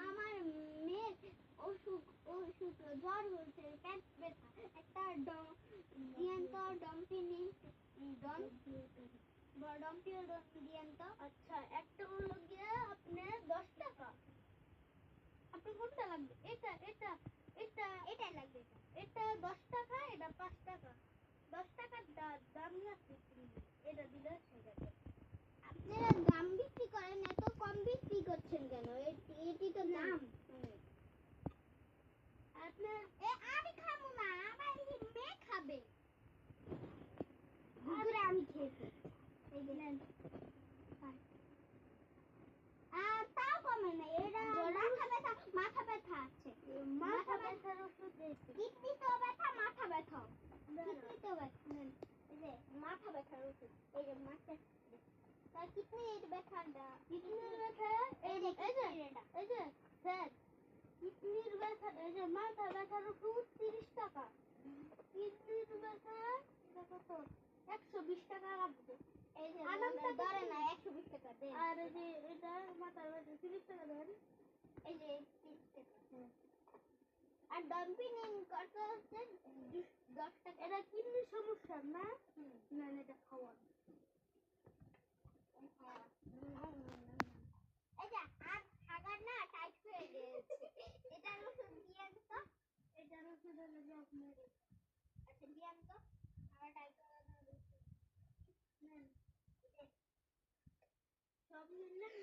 আমার মেয়ের অসুখ অসুখ জ্বর হয়েছে, পেট ব্যথা, একটা দিয়েন তো ডম্পিনি ডম্পিওডন দিয়েন তো। আচ্ছা, একটা হলো গিয়ে আপনার 10 টাকা। আপনি কোনটা লাগবে? এটা এটা এটা এটাই লাগবে। এটা 10 টাকা, এটা 5 টাকা। 10 টাকার দাম আছে, এটা দিলে হয়ে যাবে। আপনারা দাম বিক্রি করেন, এত কম বিক্রি করছেন কেন? এটি তো দাম। আপনার আমি খাবো না, আমার মেয়ে খাবে। দুপুরে আমি খেয়েছি। এই যে নেন। তাও কমে না, এটা মাথা ব্যথা আছে। মাথা ব্যথার ওষুধ দিয়েছি। কিডনিতেও ব্যথা, মাথা ব্যথাও। কিডনিতেও ব্যথা। এই যে মাথা ব্যথার ওষুধ, এই যে মাথা কিডনির ব্যথাটা, কিডনির ব্যথা এই যে এই যে স্যার, কিডনির ব্যথা এই যে মাথা ব্যথার ওষুধ 30 টাকা। কিডনির ব্যথা এটা কত? 120 টাকা লাগবে। এই যে ধরে না 120 টাকা দেন। আর এই যে এটা মাথার ব্যথা 30 টাকা দেন। এই যে 30 টাকা। আর ডম্পিনিন কত হচ্ছে? 10 টাকা। এটা কিডনির সমস্যা না? না এটা খাওয়া। এই যে হাত হাগার না টাইট হয়ে গেছে, এটার ওষুধ দিয়েন তো। এটার ওষুধ হলো যে আপনার আচ্ছা দিয়েন তো, হাগা টাইট হয়ে গেছে। নেন সব নিলাম।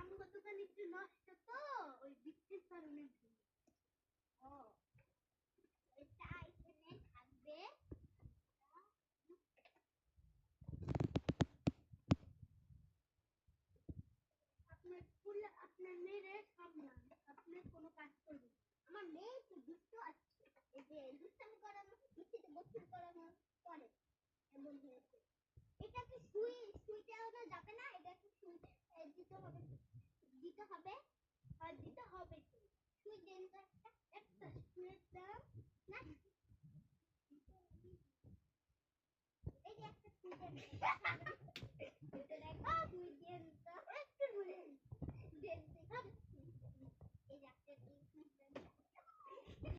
আমার দোকান একটু নষ্ট তো, ওই বৃষ্টির কারণে। ও এটা এখানে থাকবে। আপনার মেয়েরে সামলান, আপনি কোনো কাজ করবেন। আমার মেয়ে একটু দুষ্ট আছে, এই যে দুষ্টামি করানো, বৃষ্টিতে গোসল করানো করে, এমন হয়েছে। এটা কি সুইটাও না যাবে না, এটা কি সুই দিতে হবে, দিতে হবে আর দিতে হবে কি সুই দেন তো, একটা সুইয়ের দাম না, এই যে একটা সুই দেন, এটা একটা সুই দেন।